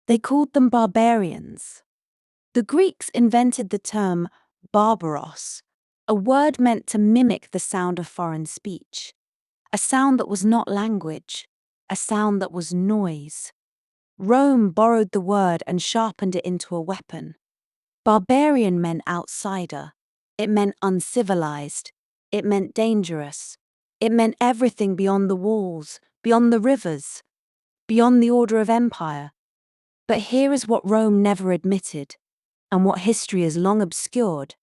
They called them barbarians. The Greeks invented the term barbaros, a word meant to mimic the sound of foreign speech, a sound that was not language, a sound that was noise. Rome borrowed the word and sharpened it into a weapon. Barbarian meant outsider. It meant uncivilized. It meant dangerous. It meant everything beyond the walls, beyond the rivers, beyond the order of empire. But here is what Rome never admitted, and what history has long obscured.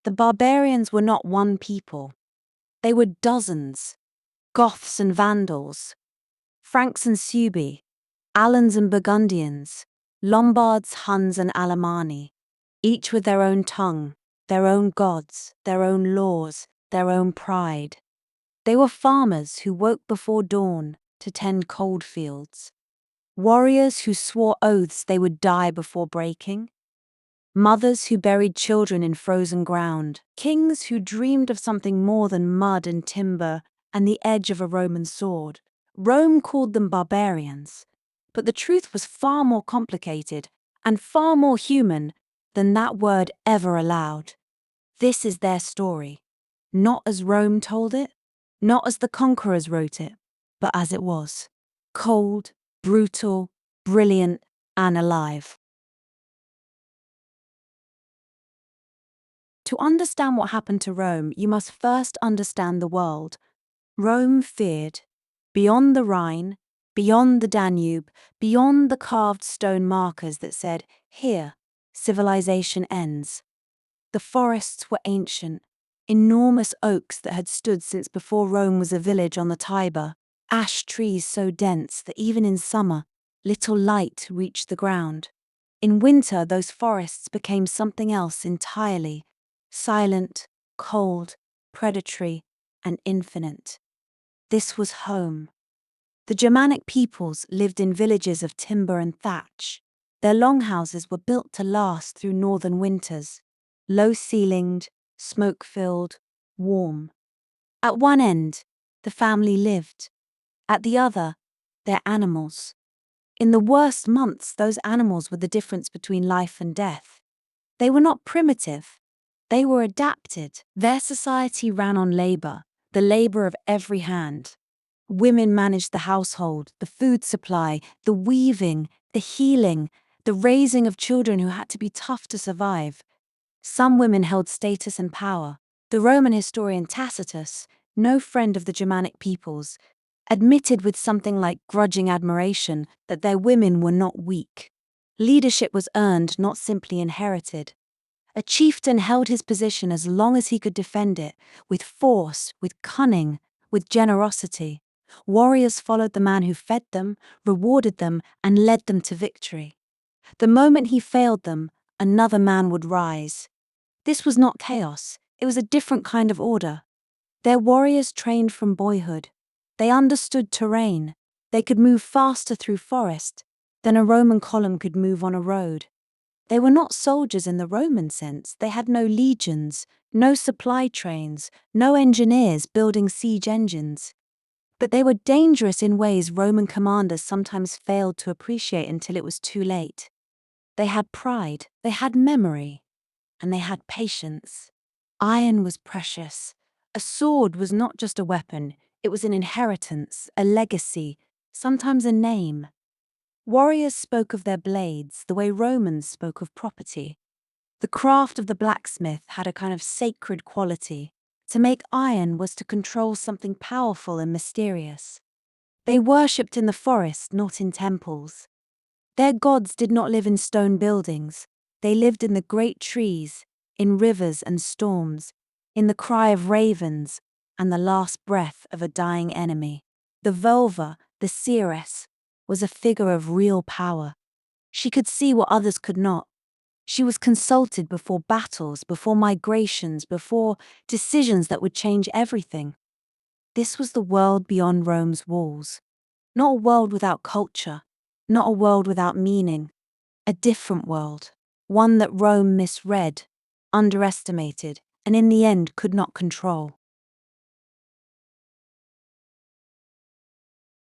The barbarians were not one people. They were dozens. Goths and Vandals, Franks and Suebi, Alans and Burgundians, Lombards, Huns and Alemanni, each with their own tongue, their own gods, their own laws, their own pride. They were farmers who woke before dawn to tend cold fields, warriors who swore oaths they would die before breaking, mothers who buried children in frozen ground, kings who dreamed of something more than mud and timber and the edge of a Roman sword. Rome called them barbarians, but the truth was far more complicated and far more human than that word ever allowed. This is their story, not as Rome told it, not as the conquerors wrote it, but as it was: cold, brutal, brilliant, and alive. To understand what happened to Rome, you must first understand the world. Rome feared. Beyond the Rhine, beyond the Danube, beyond the carved stone markers that said, "Here, civilization ends." The forests were ancient, enormous oaks that had stood since before Rome was a village on the Tiber, ash trees so dense that even in summer, little light reached the ground. In winter, those forests became something else entirely: silent, cold, predatory, and infinite. This was home. The Germanic peoples lived in villages of timber and thatch. Their longhouses were built to last through northern winters, low-ceilinged, smoke-filled, warm. At one end, the family lived. At the other, their animals. In the worst months, those animals were the difference between life and death. They were not primitive. They were adapted. Their society ran on labor, the labor of every hand. Women managed the household, the food supply, the weaving, the healing, the raising of children who had to be tough to survive. Some women held status and power. The Roman historian Tacitus, no friend of the Germanic peoples, admitted with something like grudging admiration that their women were not weak. Leadership was earned, not simply inherited. A chieftain held his position as long as he could defend it, with force, with cunning, with generosity. Warriors followed the man who fed them, rewarded them, and led them to victory. The moment he failed them, another man would rise. This was not chaos, it was a different kind of order. Their warriors trained from boyhood. They understood terrain. They could move faster through forest than a Roman column could move on a road. They were not soldiers in the Roman sense. They had no legions, no supply trains, no engineers building siege engines. But they were dangerous in ways Roman commanders sometimes failed to appreciate until it was too late. They had pride, they had memory, and they had patience. Iron was precious. A sword was not just a weapon, it was an inheritance, a legacy, sometimes a name. Warriors spoke of their blades the way Romans spoke of property. The craft of the blacksmith had a kind of sacred quality. To make iron was to control something powerful and mysterious. They worshipped in the forest, not in temples. Their gods did not live in stone buildings. They lived in the great trees, in rivers and storms, in the cry of ravens and the last breath of a dying enemy. The vulva, the seeress, was a figure of real power. She could see what others could not. She was consulted before battles, before migrations, before decisions that would change everything. This was the world beyond Rome's walls. Not a world without culture, not a world without meaning. A different world. One that Rome misread, underestimated, and in the end could not control.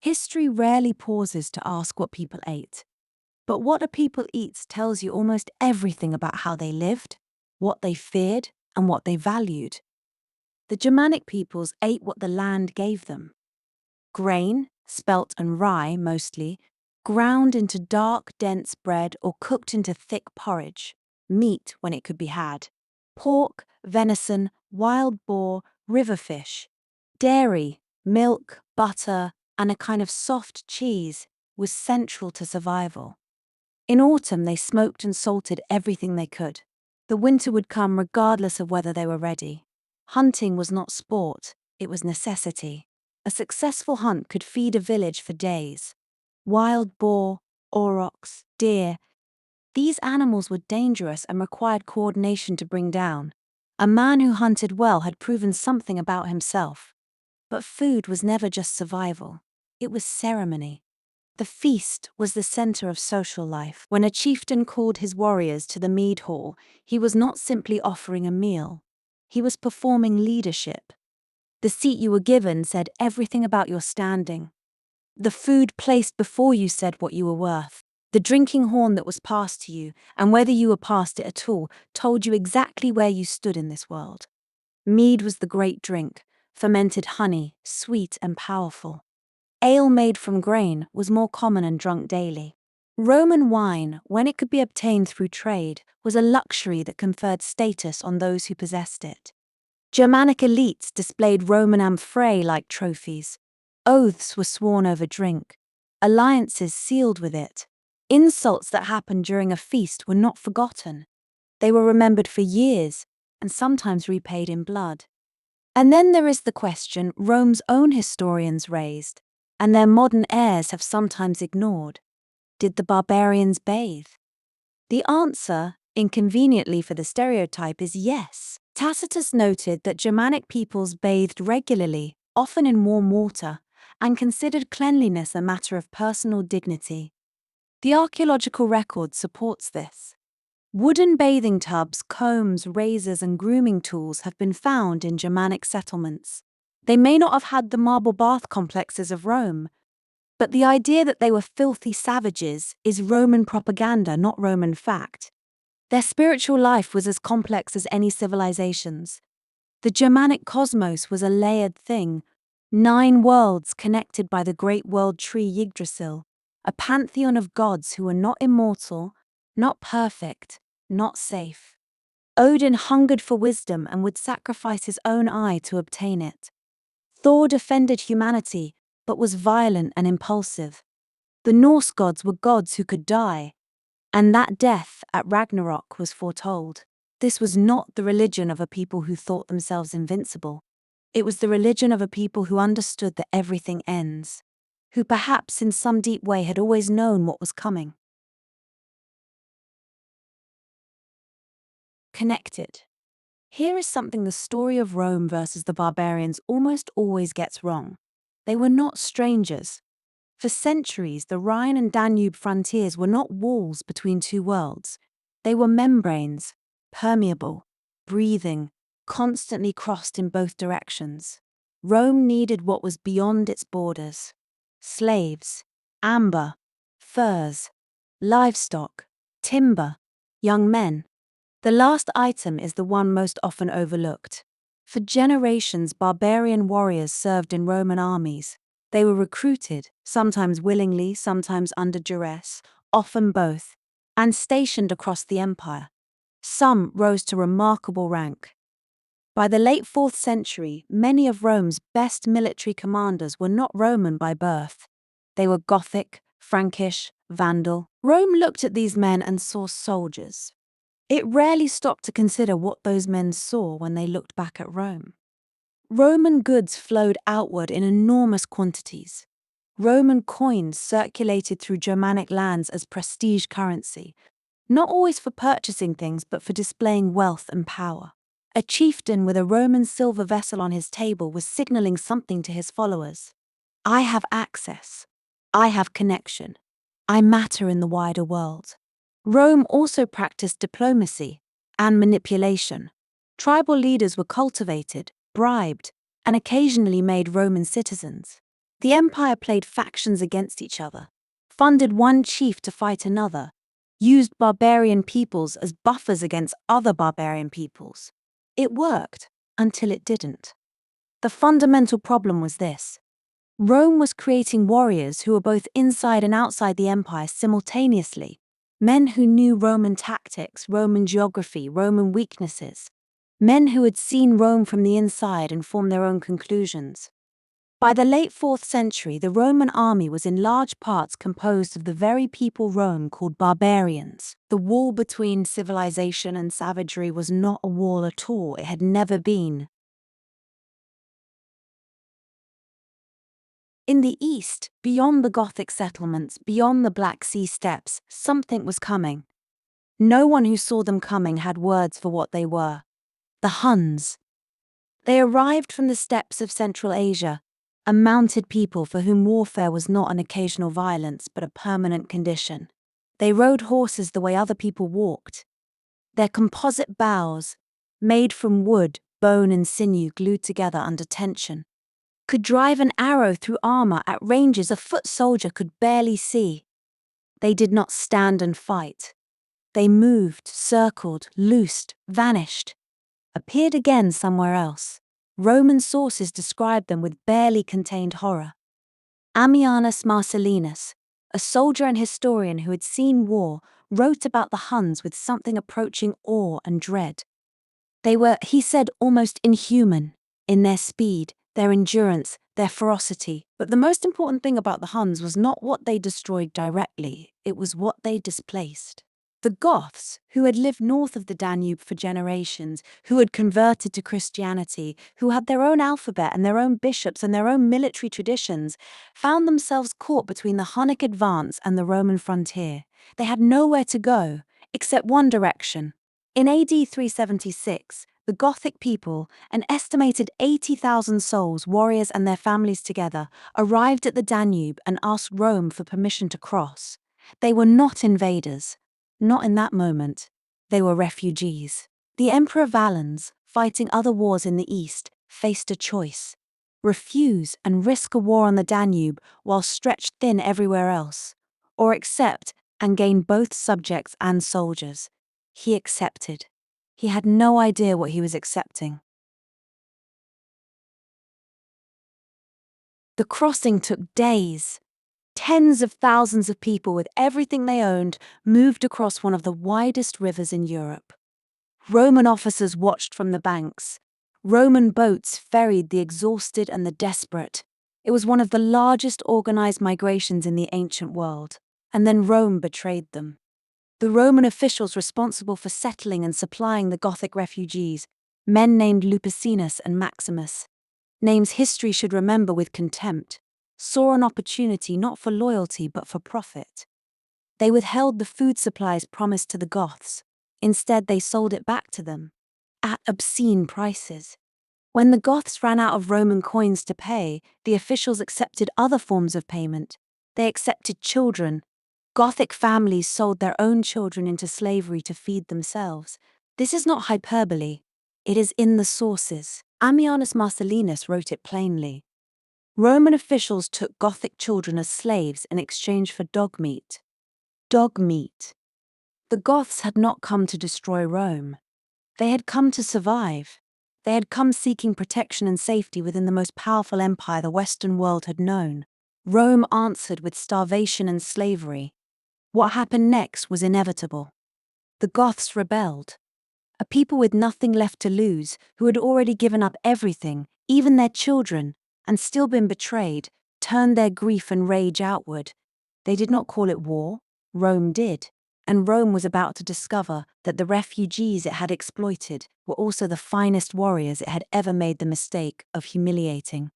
History rarely pauses to ask what people ate. But what a people eats tells you almost everything about how they lived, what they feared, and what they valued. The Germanic peoples ate what the land gave them. Grain, spelt and rye mostly, ground into dark, dense bread or cooked into thick porridge. Meat when it could be had. Pork, venison, wild boar, river fish. Dairy, milk, butter, and a kind of soft cheese was central to survival. In autumn, they smoked and salted everything they could. The winter would come regardless of whether they were ready. Hunting was not sport, it was necessity. A successful hunt could feed a village for days. Wild boar, aurochs, deer, these animals were dangerous and required coordination to bring down. A man who hunted well had proven something about himself. But food was never just survival, it was ceremony. The feast was the center of social life. When a chieftain called his warriors to the mead hall, he was not simply offering a meal. He was performing leadership. The seat you were given said everything about your standing. The food placed before you said what you were worth. The drinking horn that was passed to you, and whether you were passed it at all, told you exactly where you stood in this world. Mead was the great drink, fermented honey, sweet and powerful. Ale made from grain was more common and drunk daily. Roman wine, when it could be obtained through trade, was a luxury that conferred status on those who possessed it. Germanic elites displayed Roman amphorae like trophies. Oaths were sworn over drink. Alliances sealed with it. Insults that happened during a feast were not forgotten. They were remembered for years, and sometimes repaid in blood. And then there is the question Rome's own historians raised, and their modern heirs have sometimes ignored. Did the barbarians bathe? The answer, inconveniently for the stereotype, is yes. Tacitus noted that Germanic peoples bathed regularly, often in warm water, and considered cleanliness a matter of personal dignity. The archaeological record supports this. Wooden bathing tubs, combs, razors, and grooming tools have been found in Germanic settlements. They may not have had the marble bath complexes of Rome, but the idea that they were filthy savages is Roman propaganda, not Roman fact. Their spiritual life was as complex as any civilization's. The Germanic cosmos was a layered thing, 9 worlds connected by the great world tree Yggdrasil, a pantheon of gods who were not immortal, not perfect, not safe. Odin hungered for wisdom and would sacrifice his own eye to obtain it. Thor defended humanity, but was violent and impulsive. The Norse gods were gods who could die, and that death at Ragnarok was foretold. This was not the religion of a people who thought themselves invincible. It was the religion of a people who understood that everything ends, who perhaps in some deep way had always known what was coming. Connected. Here is something the story of Rome versus the barbarians almost always gets wrong. They were not strangers. For centuries, the Rhine and Danube frontiers were not walls between two worlds. They were membranes, permeable, breathing, constantly crossed in both directions. Rome needed what was beyond its borders: slaves, amber, furs, livestock, timber, young men. The last item is the one most often overlooked. For generations, barbarian warriors served in Roman armies. They were recruited, sometimes willingly, sometimes under duress, often both, and stationed across the empire. Some rose to remarkable rank. By the late 4th century, many of Rome's best military commanders were not Roman by birth. They were Gothic, Frankish, Vandal. Rome looked at these men and saw soldiers. It rarely stopped to consider what those men saw when they looked back at Rome. Roman goods flowed outward in enormous quantities. Roman coins circulated through Germanic lands as prestige currency, not always for purchasing things but for displaying wealth and power. A chieftain with a Roman silver vessel on his table was signaling something to his followers. I have access. I have connection. I matter in the wider world. Rome also practiced diplomacy and manipulation. Tribal leaders were cultivated, bribed, and occasionally made Roman citizens. The empire played factions against each other. funded one chief to fight another, used barbarian peoples as buffers against other barbarian peoples. It worked until it didn't. The fundamental problem was this: Rome was creating warriors who were both inside and outside the empire simultaneously, men who knew Roman tactics, Roman geography, Roman weaknesses, men who had seen Rome from the inside and formed their own conclusions. By the late 4th century, the Roman army was in large parts composed of the very people Rome called barbarians. The wall between civilization and savagery was not a wall at all. It had never been. In the east, beyond the Gothic settlements, beyond the Black Sea steppes, something was coming. No one who saw them coming had words for what they were. The Huns. They arrived from the steppes of Central Asia, a mounted people for whom warfare was not an occasional violence but a permanent condition. They rode horses the way other people walked. Their composite bows, made from wood, bone and sinew glued together under tension, could drive an arrow through armor at ranges a foot soldier could barely see. They did not stand and fight. They moved, circled, loosed, vanished, appeared again somewhere else. Roman sources describe them with barely contained horror. Ammianus Marcellinus, a soldier and historian who had seen war, wrote about the Huns with something approaching awe and dread. They were, he said, almost inhuman in their speed, their endurance, their ferocity. But the most important thing about the Huns was not what they destroyed directly, it was what they displaced. The Goths, who had lived north of the Danube for generations, who had converted to Christianity, who had their own alphabet and their own bishops and their own military traditions, found themselves caught between the Hunnic advance and the Roman frontier. They had nowhere to go, except one direction. In AD 376, the Gothic people, an estimated 80,000 souls, warriors and their families together, arrived at the Danube and asked Rome for permission to cross. They were not invaders. Not in that moment. They were refugees. The Emperor Valens, fighting other wars in the east, faced a choice: refuse and risk a war on the Danube while stretched thin everywhere else, or accept and gain both subjects and soldiers. He accepted. He had no idea what he was accepting. The crossing took days. Tens of thousands of people with everything they owned moved across one of the widest rivers in Europe. Roman officers watched from the banks. Roman boats ferried the exhausted and the desperate. It was one of the largest organized migrations in the ancient world. And then Rome betrayed them. The Roman officials responsible for settling and supplying the Gothic refugees, men named Lupicinus and Maximus, names history should remember with contempt, saw an opportunity not for loyalty but for profit. They withheld the food supplies promised to the Goths. Instead, they sold it back to them at obscene prices. When the Goths ran out of Roman coins to pay, the officials accepted other forms of payment. They accepted children. Gothic families sold their own children into slavery to feed themselves. This is not hyperbole. It is in the sources. Ammianus Marcellinus wrote it plainly. Roman officials took Gothic children as slaves in exchange for dog meat. Dog meat. The Goths had not come to destroy Rome. They had come to survive. They had come seeking protection and safety within the most powerful empire the Western world had known. Rome answered with starvation and slavery. What happened next was inevitable. The Goths rebelled. A people with nothing left to lose, who had already given up everything, even their children, and still been betrayed, turned their grief and rage outward. They did not call it war. Rome did. And Rome was about to discover that the refugees it had exploited were also the finest warriors it had ever made the mistake of humiliating.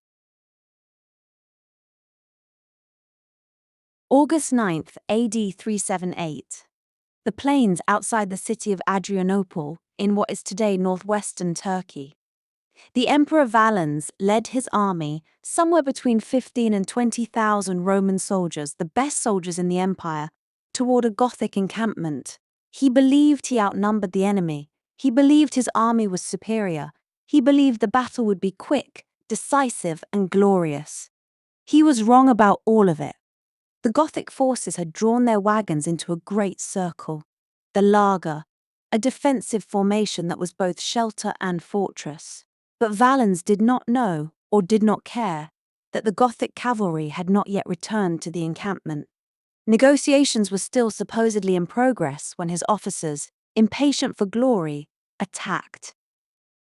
August 9th, AD 378. The plains outside the city of Adrianople, in what is today northwestern Turkey. The Emperor Valens led his army, somewhere between 15 and 20,000 Roman soldiers, the best soldiers in the empire, toward a Gothic encampment. He believed he outnumbered the enemy. He believed his army was superior. He believed the battle would be quick, decisive, and glorious. He was wrong about all of it. The Gothic forces had drawn their wagons into a great circle. The Lager, a defensive formation that was both shelter and fortress. But Valens did not know, or did not care, that the Gothic cavalry had not yet returned to the encampment. Negotiations were still supposedly in progress when his officers, impatient for glory, attacked.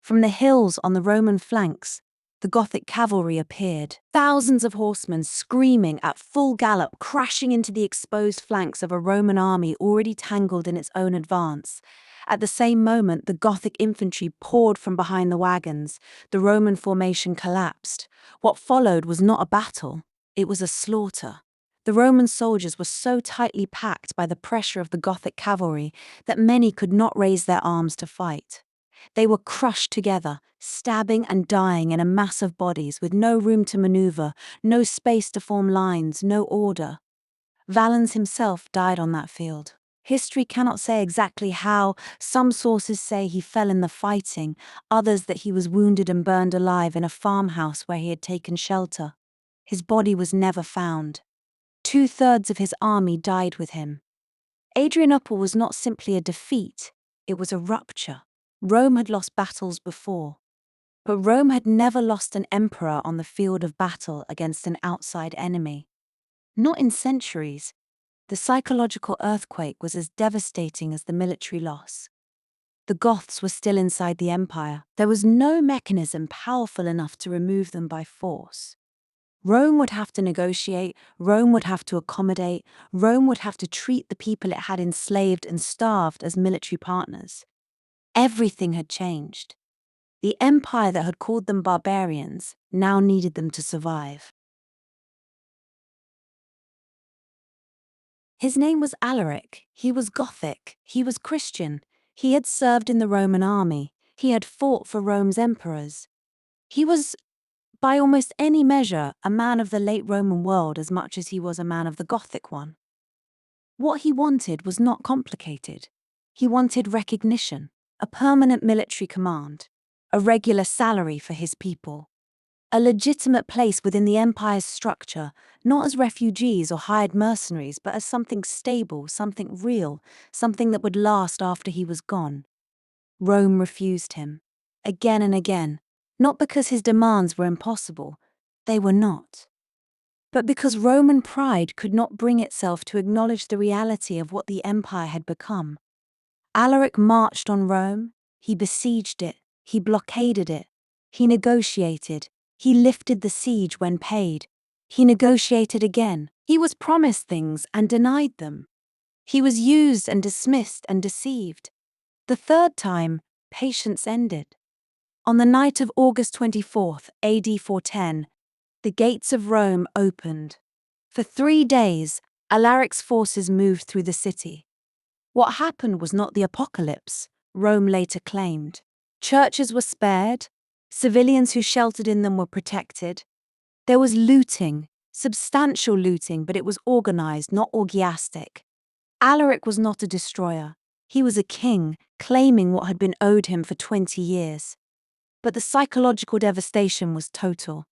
From the hills on the Roman flanks, the Gothic cavalry appeared, thousands of horsemen screaming at full gallop, crashing into the exposed flanks of a Roman army already tangled in its own advance. At the same moment, the Gothic infantry poured from behind the wagons. The Roman formation collapsed. What followed was not a battle, it was a slaughter. The Roman soldiers were so tightly packed by the pressure of the Gothic cavalry that many could not raise their arms to fight. They were crushed together, stabbing and dying in a mass of bodies with no room to maneuver, no space to form lines, no order. Valens himself died on that field. History cannot say exactly how. Some sources say he fell in the fighting, others that he was wounded and burned alive in a farmhouse where he had taken shelter. His body was never found. 2/3 of his army died with him. Adrianople was not simply a defeat, it was a rupture. Rome had lost battles before, but Rome had never lost an emperor on the field of battle against an outside enemy. Not in centuries. The psychological earthquake was as devastating as the military loss. The Goths were still inside the empire. There was no mechanism powerful enough to remove them by force. Rome would have to negotiate, Rome would have to accommodate, Rome would have to treat the people it had enslaved and starved as military partners. Everything had changed. The empire that had called them barbarians now needed them to survive. His name was Alaric. He was Gothic. He was Christian. He had served in the Roman army. He had fought for Rome's emperors. He was, by almost any measure, a man of the late Roman world as much as he was a man of the Gothic one. What he wanted was not complicated. He wanted recognition, a permanent military command, a regular salary for his people, a legitimate place within the empire's structure, not as refugees or hired mercenaries, but as something stable, something real, something that would last after he was gone. Rome refused him, again and again, not because his demands were impossible, they were not, but because Roman pride could not bring itself to acknowledge the reality of what the empire had become. Alaric marched on Rome, he besieged it, he blockaded it, he negotiated, he lifted the siege when paid, he negotiated again, he was promised things and denied them. He was used and dismissed and deceived. The third time, patience ended. On the night of August 24th, AD 410, the gates of Rome opened. For 3 days, Alaric's forces moved through the city. What happened was not the apocalypse, Rome later claimed. Churches were spared, civilians who sheltered in them were protected. There was looting, substantial looting, but it was organized, not orgiastic. Alaric was not a destroyer. He was a king, claiming what had been owed him for 20 years. But the psychological devastation was total.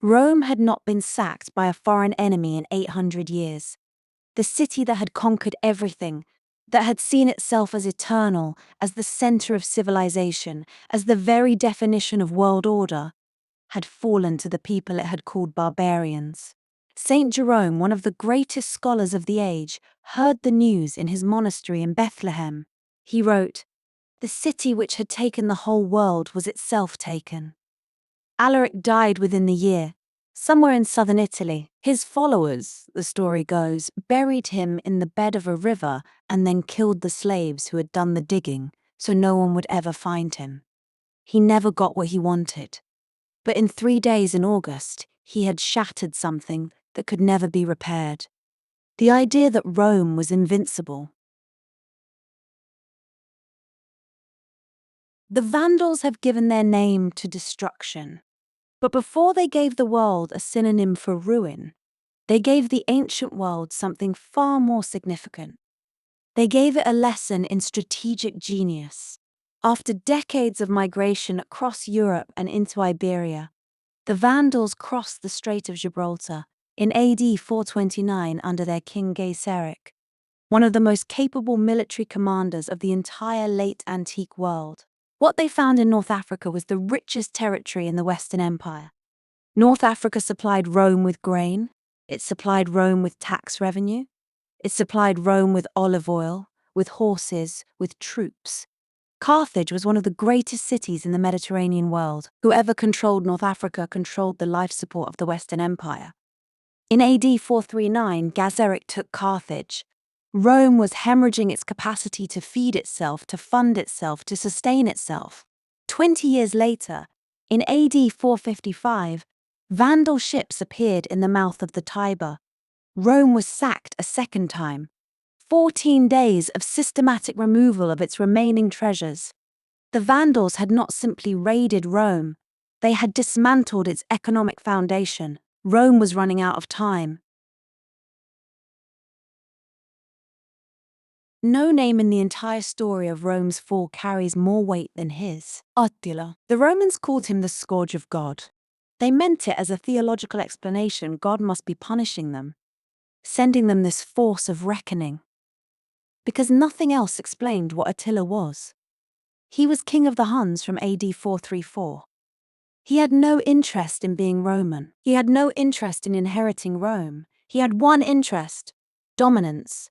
Rome had not been sacked by a foreign enemy in 800 years. The city that had conquered everything, that had seen itself as eternal, as the center of civilization, as the very definition of world order, had fallen to the people it had called barbarians. Saint Jerome, one of the greatest scholars of the age, heard the news in his monastery in Bethlehem. He wrote, "The city which had taken the whole world was itself taken." Alaric died within the year, somewhere in southern Italy. His followers, the story goes, buried him in the bed of a river and then killed the slaves who had done the digging, so no one would ever find him. He never got what he wanted. But in 3 days in August, he had shattered something that could never be repaired. The idea that Rome was invincible. The Vandals have given their name to destruction. But before they gave the world a synonym for ruin, they gave the ancient world something far more significant. They gave it a lesson in strategic genius. After decades of migration across Europe and into Iberia, the Vandals crossed the Strait of Gibraltar, in AD 429 under their king Gaiseric, one of the most capable military commanders of the entire late antique world. What they found in North Africa was the richest territory in the Western Empire. North Africa supplied Rome with grain, it supplied Rome with tax revenue, it supplied Rome with olive oil, with horses, with troops. Carthage was one of the greatest cities in the Mediterranean world. Whoever controlled North Africa controlled the life support of the Western Empire. In AD 439, Gaiseric took Carthage. Rome was hemorrhaging its capacity to feed itself, to fund itself, to sustain itself. 20 years later, in AD 455, Vandal ships appeared in the mouth of the Tiber. Rome was sacked a second time. 14 days of systematic removal of its remaining treasures. The Vandals had not simply raided Rome, they had dismantled its economic foundation. Rome was running out of time. No name in the entire story of Rome's fall carries more weight than his. Attila. The Romans called him the scourge of God. They meant it as a theological explanation. God must be punishing them, sending them this force of reckoning. Because nothing else explained what Attila was. He was king of the Huns from AD 434. He had no interest in being Roman. He had no interest in inheriting Rome. He had one interest: dominance.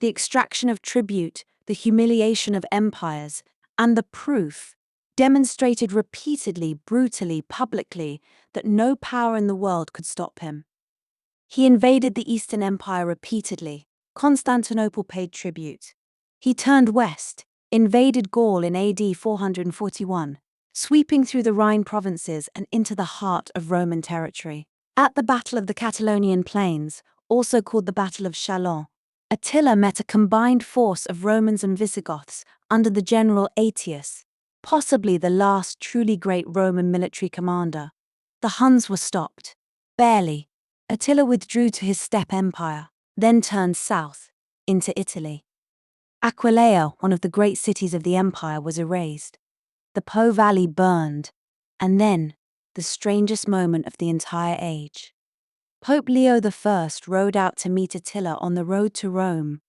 The extraction of tribute, the humiliation of empires, and the proof, demonstrated repeatedly, brutally, publicly, that no power in the world could stop him. He invaded the Eastern Empire repeatedly. Constantinople paid tribute. He turned west, invaded Gaul in AD 441, sweeping through the Rhine provinces and into the heart of Roman territory. At the Battle of the Catalonian Plains, also called the Battle of Chalons, Attila met a combined force of Romans and Visigoths under the general Aetius, possibly the last truly great Roman military commander. The Huns were stopped. Barely. Attila withdrew to his steppe empire, then turned south, into Italy. Aquileia, one of the great cities of the empire, was erased. The Po Valley burned, and then, the strangest moment of the entire age. Pope Leo I rode out to meet Attila on the road to Rome.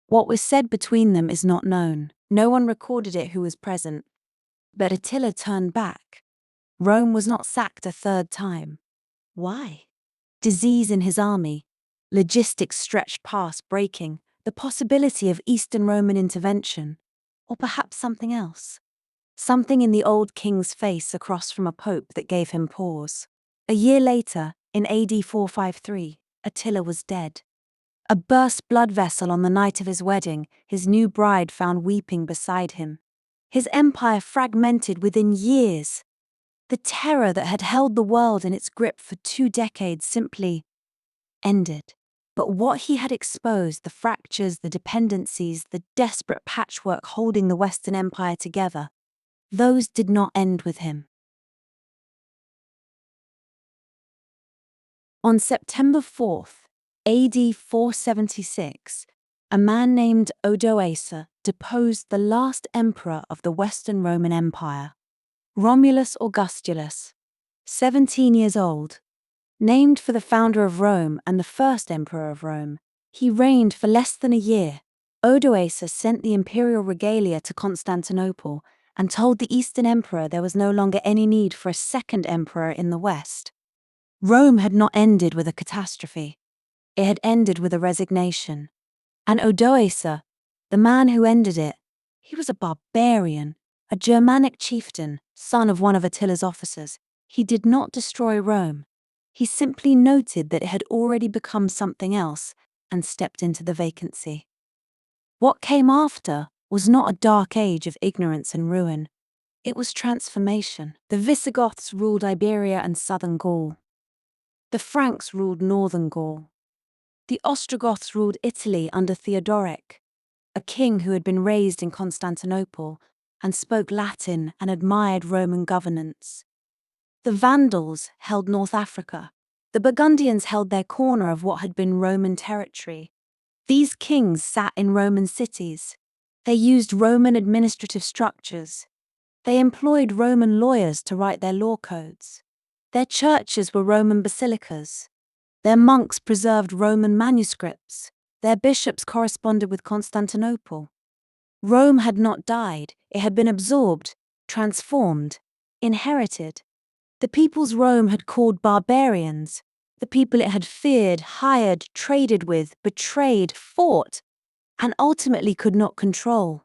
What was said between them is not known. No one recorded it who was present. But Attila turned back. Rome was not sacked a third time. Why? Disease in his army, logistics stretched past breaking, the possibility of Eastern Roman intervention, or perhaps something else. Something in the old king's face across from a pope that gave him pause. A year later, in AD 453, Attila was dead. A burst blood vessel on the night of his wedding, his new bride found weeping beside him. His empire fragmented within years. The terror that had held the world in its grip for 2 decades simply ended. But what he had exposed, the fractures, the dependencies, the desperate patchwork holding the Western Empire together, those did not end with him. On September 4th, AD 476, a man named Odoacer deposed the last emperor of the Western Roman Empire, Romulus Augustulus, 17 years old. Named for the founder of Rome and the first emperor of Rome, he reigned for less than a year. Odoacer sent the imperial regalia to Constantinople and told the Eastern Emperor there was no longer any need for a second emperor in the West. Rome had not ended with a catastrophe. It had ended with a resignation. And Odoacer, the man who ended it, he was a barbarian, a Germanic chieftain, son of one of Attila's officers. He did not destroy Rome. He simply noted that it had already become something else and stepped into the vacancy. What came after was not a dark age of ignorance and ruin. It was transformation. The Visigoths ruled Iberia and southern Gaul. The Franks ruled northern Gaul. The Ostrogoths ruled Italy under Theodoric, a king who had been raised in Constantinople and spoke Latin and admired Roman governance. The Vandals held North Africa. The Burgundians held their corner of what had been Roman territory. These kings sat in Roman cities. They used Roman administrative structures. They employed Roman lawyers to write their law codes. Their churches were Roman basilicas. Their monks preserved Roman manuscripts. Their bishops corresponded with Constantinople. Rome had not died, it had been absorbed, transformed, inherited. The peoples Rome had called barbarians, the people it had feared, hired, traded with, betrayed, fought, and ultimately could not control.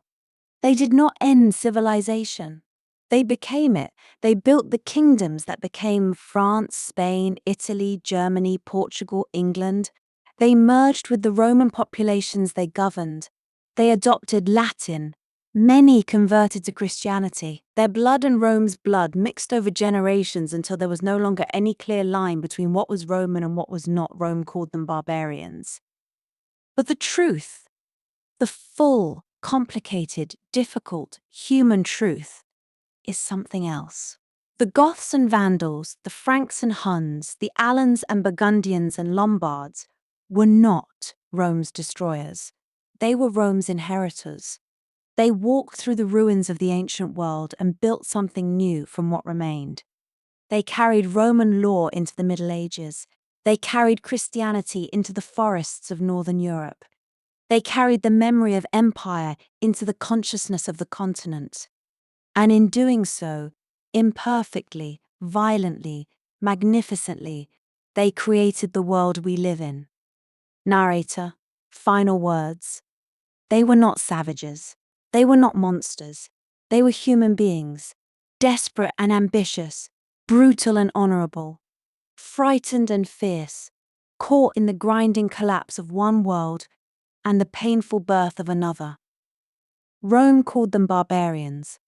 They did not end civilization. They became it. They built the kingdoms that became France, Spain, Italy, Germany, Portugal, England. They merged with the Roman populations they governed. They adopted Latin. Many converted to Christianity. Their blood and Rome's blood mixed over generations until there was no longer any clear line between what was Roman and what was not. Rome called them barbarians. But the truth, the full, complicated, difficult, human truth, is something else. The Goths and Vandals, the Franks and Huns, the Alans and Burgundians and Lombards were not Rome's destroyers. They were Rome's inheritors. They walked through the ruins of the ancient world and built something new from what remained. They carried Roman law into the Middle Ages. They carried Christianity into the forests of Northern Europe. They carried the memory of empire into the consciousness of the continent. And in doing so, imperfectly, violently, magnificently, they created the world we live in. Narrator, final words. They were not savages. They were not monsters. They were human beings, desperate and ambitious, brutal and honorable, frightened and fierce, caught in the grinding collapse of one world and the painful birth of another. Rome called them barbarians.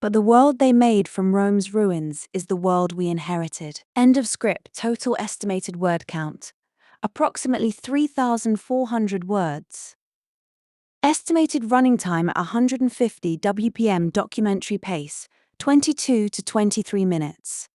But the world they made from Rome's ruins is the world we inherited. End of script. Total estimated word count, approximately 3,400 words. Estimated running time at 150 WPM documentary pace, 22 to 23 minutes.